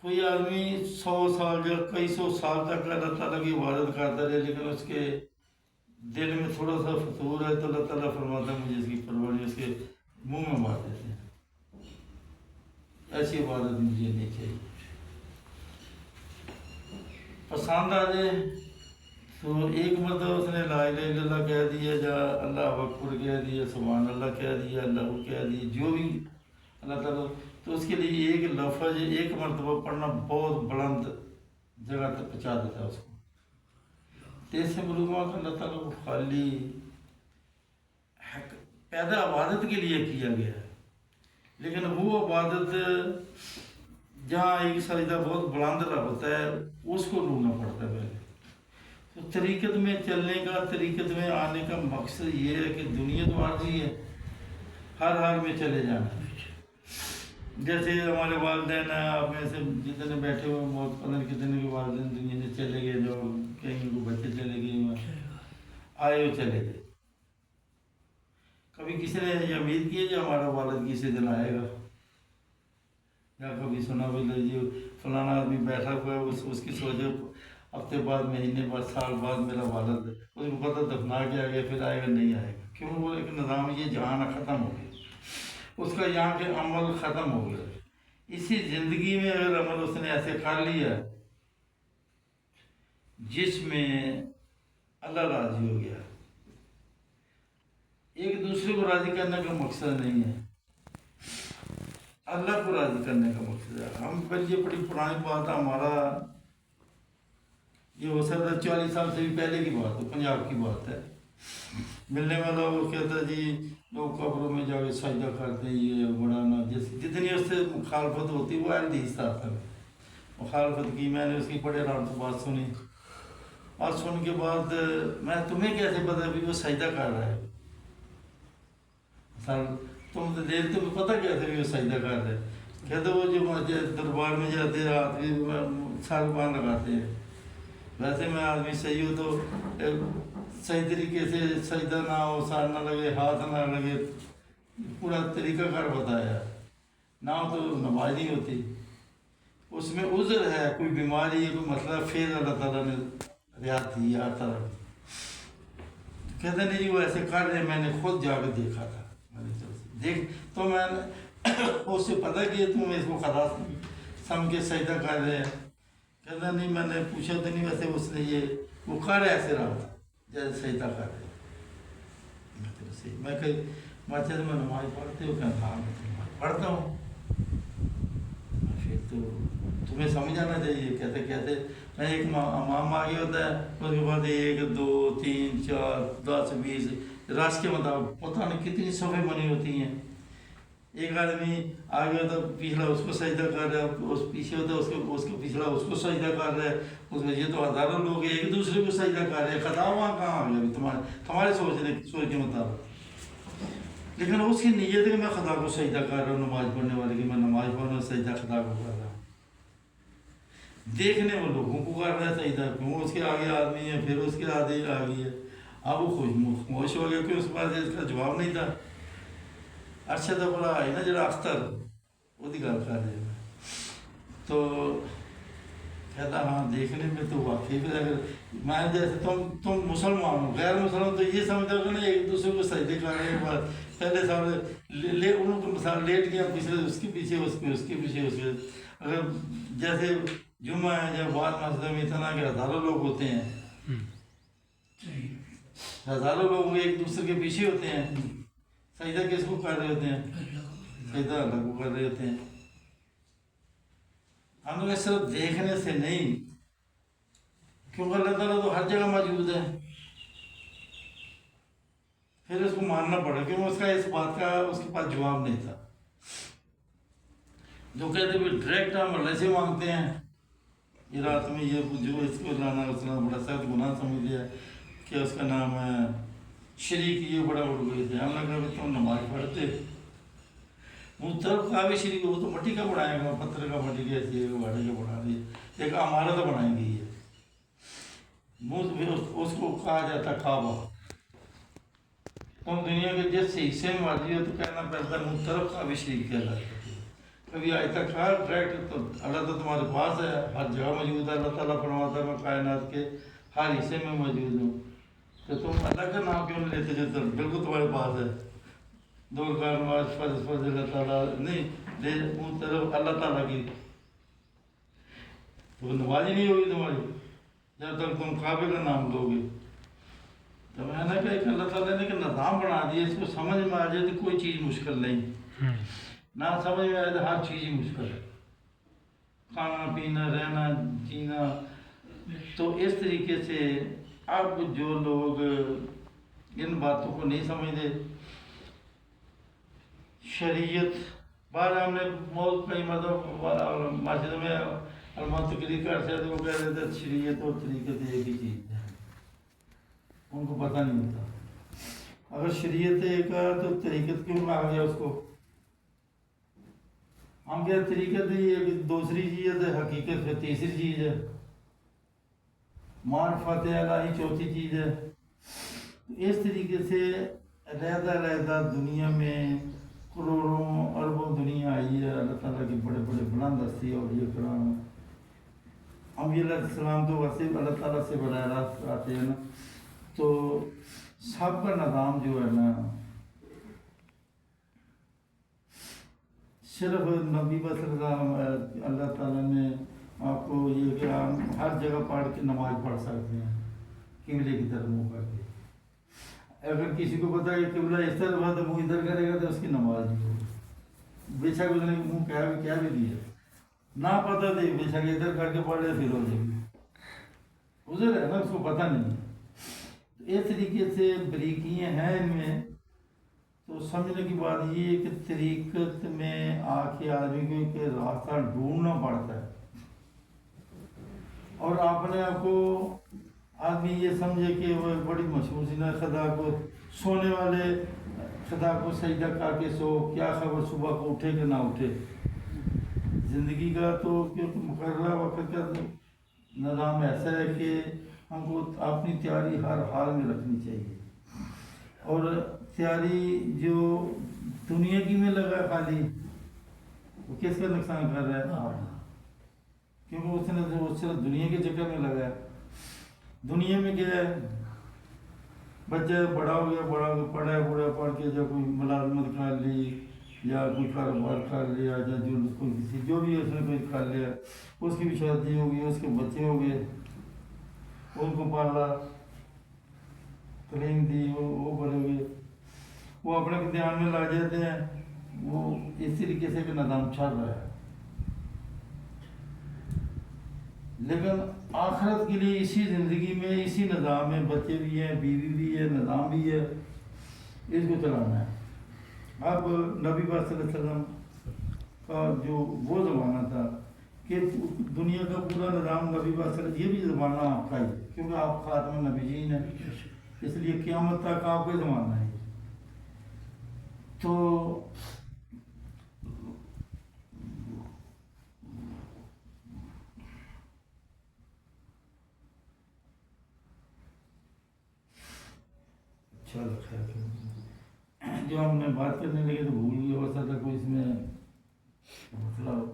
کوئی آدمی 100 سال یا کئی 100 سال تک اللہ تعالیٰ کی عبادت کرتا رہے لیکن اس کے دل میں تھوڑا سا فطور ہے تو اللہ تعالیٰ فرماتا ہے مجھے اس کی پرورش اس کے منہ میں مار دیتے ہیں. ایسی عبادت مجھے نہیں چاہیے. پسند آ جائے تو ایک مرتبہ اس نے لا الہ الا اللہ کہہ دیا یا اللہ اکبر کہہ دیا سبحان اللہ کہہ دیا اللہ کہہ دیا جو بھی اللہ تعالیٰ، تو اس کے لیے ایک لفظ ایک مرتبہ پڑھنا بہت بلند جگہ تک پہنچا دیتا ہے اس کو. تیسرے معلومات اللہ تعالیٰ کو خالی پیدا عبادت کے لیے کیا گیا ہے، لیکن وہ عبادت جہاں ایک سجدہ بہت بلند رہا ہوتا ہے اس کو ڈھونڈنا پڑتا ہے پہلے. تو طریقت میں چلنے کا، طریقت میں آنے کا مقصد یہ ہے کہ دنیا تو عارضی ہے، ہر حال میں چلے جانا. جیسے ہمارے والدین ہیں، آپ میں سے جتنے بیٹھے ہوئے بہت پتہ نہیں کتنے کے والدین دنیا سے چلے گئے، جو کہیں کو بچے چلے گئے آئے وہ چلے گئے. کبھی کسی نے یہ امید کی ہے جو ہمارا والد کسی دن آئے گا، یا کبھی سنا بھی جی فلانا آدمی بیٹھا ہوا ہے اس کی سوچے ہفتے بعد مہینے بعد سال بعد میرا والد اس کو پتہ دفنا کے آ گیا پھر آئے گا نہیں آئے گا. کیوں؟ وہ ایک نظام یہ جہان ختم ہو گیا، اس کا یہاں کے عمل ختم ہو گیا. اسی زندگی میں اگر عمل اس نے ایسے کر لیا جس میں اللہ راضی ہو گیا، ایک دوسرے کو راضی کرنے کا مقصد نہیں ہے، اللہ کو راضی کرنے کا مقصد ہے. ہم پر یہ بڑی پرانی بات ہے، ہمارا یہ ہو سکتا ہے 40 سال سے بھی پہلے کی بات ہے، پنجاب کی بات ہے. ملنے والا وہ کہتا ہے جی لوگ قبروں میں جا کے سجدہ کرتے ہیں، یہ بڑا نہ جتنی اس سے مخالفت ہوتی وہ حدیث تھا. مخالفت کی، میں نے اس کی بڑے آرام سے بات سنی، اور سن کے بعد میں تمہیں کیسے پتا بھی وہ سجدہ کر رہا ہے؟ تم تو دیر تمہیں پتہ کیسے بھی وہ سجدہ کر رہے؟ کہتے وہ جو دربار میں جاتے ہیں آدمی سر بان لگاتے ہیں. ویسے میں آدمی صحیح ہو تو صحیح طریقے سے سجدہ نہ ہو، سر نہ لگے، ہاتھ نہ لگے، پورا طریقہ کار بتایا، نہ ہو تو نماز نہیں ہوتی. اس میں عذر ہے، کوئی بیماری ہے، کوئی مسئلہ، پھر اللہ تعالیٰ نے رعایت دی ہر طرف. کہتے نہیں جی وہ ایسے کر رہے، میں نے خود جا کے دیکھا تھا، دیکھ تو میں نے اس سے پتہ کہ تم اس کو خدا سمجھ کے سجدہ کر رہے ہیں. کہتا نہیں میں نے پوچھا تو نہیں، ویسے اس نے یہ وہ کر رہے ایسے رہا تھا جیسے سجدہ کر رہے. میں کہ مسجد میں نماز پڑھتے ہو؟ کہ ہاں میں پڑھتا ہوں. پھر تو تمہیں سمجھ آنا چاہیے. کہتے کہتے میں ایک امام آگے ہوتا ہے، اس کے بعد 1 2 3 4 10 20 رش کے مطابق پتہ نہیں کتنی صفحیں بنی ہوتی ہیں. ایک آدمی آگے ہوتا ہے، پچھلا اس کو سجدہ کر رہا ہے، اس پیچھے ہوتا ہے اس کو پچھلا اس کو سجدہ کر رہا ہے. اس میں یہ تو ہزاروں لوگ ایک دوسرے کو سجدہ کر رہے ہیں. خطا وہاں کہاں آ گیا تمہارے سوچ کے مطابق؟ لیکن اس کی نیت ہے کہ میں خدا کو سجدہ کر رہا ہوں، نماز پڑھنے والے کی میں نماز پڑھ رہا ہوں، سجدہ خدا کو کر رہا ہوں. دیکھنے وہ لوگوں کو کر رہا ہے سجدہ، کیوں اس کے آگے آدمی ہے، پھر اس کے آگے آگے ہے. اب وہ خاموش ہو گیا کہ اس کے پاس اس کا جواب نہیں تھا. ارشد بڑا ہے نا جڑا اختر وہ گل کر رہے ہیں. تو کہتا ہاں دیکھنے میں تو واقعی بھی اگر میں جیسے تم مسلمان ہو، غیر مسلمان تو یہ سمجھتا ہو کہ نہیں ایک دوسرے کو سجدے کر رہے ہیں. پہلے سامنے انہوں کو مثال لیٹ گیا، پچھلے اس کے پیچھے اس کے پیچھے اس کے. اگر جیسے جمعہ ہے جب بعد مسجد میں اتنا کہ ہزاروں لوگ ہوتے ہیں، ہزاروں لوگ ایک دوسرے کے پیچھے ہوتے ہیں، سجدہ کس کو کر رہے ہوتے ہیں؟ سجدہ اللہ کو کر رہے ہوتے ہیں. ہم لوگ صرف دیکھنے سے نہیں، کیونکہ اللہ تعالیٰ تو ہر جگہ موجود ہے. پھر اس کو ماننا پڑا کیونکہ اس کا اس بات کا اس کے پاس جواب نہیں تھا. جو کہتے ہیں ڈائریکٹ ہم اللہ سے مانگتے ہیں. یہ رات میں یہ جو اس کو لانا اسلام بڑا سخت گناہ سمجھ لیا کہ اس کا نام ہے شریک، یہ بڑا اڑ گئے تھے. ہم لوگ کہ تم نماز پڑھتے منہ طرف کا بھی شریک، وہ تو مٹی کا بنائے گا، پتھر کا مٹی کا ایسی گاڑی کا بنا دی، ایک عمارت بنائی گئی ہے. منہ اس کو کہا جاتا کعبہ. تم دنیا کے جس حصے میں مرضی ہو تو کہنا پڑتا ہے منہ طرف کا بھی شریک کہلاتا ہے. کبھی آج تک کھا ڈائریکٹ تو اللہ تو تمہارے پاس ہے، ہر جگہ موجود ہے، اللہ تعالیٰ فرماتا ہے میں کائنات کے ہر حصے میں موجود ہوں، تو تم اللہ کا نام کیوں نہیں لیتے جو بالکل تمہارے پاس ہے؟ دو رکعت نماز فرض اللہ تعالیٰ نہیں دے منہ طرف اللہ تعالیٰ کی، تو نماز ہی نہیں ہوگی تمہاری جب تک تم کعبے کا نام لو گے۔ تو میں نے کہا کہ اللہ تعالیٰ نے کہ نظام بنا دیا، اس کو سمجھ میں آ جائے تو کوئی چیز مشکل نہیں، نہ سمجھ میں آئے تو ہر چیز ہی مشکل ہے، کھانا پینا رہنا جینا۔ تو اس طریقے سے اب جو لوگ ان باتوں کو نہیں سمجھتے، شریعت بار ہم نے بہت کئی مطلب مسجد میں علماء تقریر کرتے تو وہ کہہ رہے تھے شریعت اور طریقت ایک ہی چیز ہے، ان کو پتہ نہیں ہوتا۔ اگر شریعت ایک ہے تو طریقت کیوں کہا گیا اس کو؟ ہم کیا طریقت ہی ایک دوسری چیز ہے، حقیقت پھر تیسری چیز ہے، معرفت الہی چوتھی چیز ہے۔ اس طریقے سے علیحدہ دنیا میں کروڑوں اربوں دنیا آئی ہے، اللہ تعالیٰ کے بڑے بڑے بلند ہستی اور یہ کرام انبیاء علیہ السلام تو ویسے اللہ تعالیٰ سے براہ راست آتے ہیں نا، تو سب کا نظام جو ہے نا صرف نبی صلی اللہ علیہ وسلم اللہ تعالیٰ نے آپ کو یہ کہ آپ ہر جگہ پڑھ کے نماز پڑھ سکتے ہیں قبلے کی طرف منہ کر کے۔ اگر کسی کو پتا ہے کہ قبلہ اس طرف ہے تو منہ ادھر کرے گا تو اس کی نماز نہیں ہوگی، بے شک اس نے منہ کیا بھی دیا، نہ پتہ دے بے شک ادھر کر کے پڑھ لے پھر ہو جائے گی، ادھر ہے نا اس کو پتہ نہیں ہے۔ اس طریقے سے بریکیاں ہیں ان میں، تو سمجھنے کی بات یہ ہے کہ طریقت میں آ کے آدمی کو کہ راستہ ڈھونڈنا پڑتا ہے، اور آپ نے آپ کو آدمی یہ سمجھے کہ وہ بڑی مشہور سی نا خدا کو سونے والے خدا کو سجدہ کر کے سو، کیا خبر صبح کو اٹھے کہ نہ اٹھے۔ زندگی کا تو کیونکہ مقررہ وقت کا نظام ایسا ہے کہ ہم کو اپنی تیاری ہر حال میں رکھنی چاہیے، اور تیاری جو دنیا کی میں لگا خالی وہ کس کا نقصان کر رہا ہے؟ کیونکہ اس نے وہ صرف دنیا کے چکر میں لگا ہے۔ دنیا میں کیا ہے، بچہ بڑا ہو گیا پڑھ کے جب کوئی ملازمت کر لی یا کوئی کاروبار کر لیا یا جو بھی اس نے کوئی کر لیا، اس کی بھی شادی ہو گئی، اس کے بچے ہو گئے، ان کو پالا تعلیم دی، وہ بڑے ہوئے، وہ اپنے دھیان میں لا جاتے ہیں، وہ اس طریقے سے کہ نظام چل رہا ہے۔ لیکن آخرت کے لیے اسی زندگی میں اسی نظام میں بچے بھی ہیں، بیوی بھی ہے، نظام بھی ہے، اس کو چلانا ہے۔ اب نبی پاک صلی اللہ علیہ وسلم کا جو وہ زمانہ تھا کہ دنیا کا پورا نظام نبی پاک صلی اللہ علیہ وسلم، یہ بھی زمانہ آپ کا ہی، کیونکہ آپ خاتم النبیین ہیں، اس لیے قیامت تک آپ کا زمانہ ہے۔ تو چلو خیر، جو ہم نے بات کرنے لگے تو بھول گئے، ہو سکتا کوئی اس میں مسئلہ ہو۔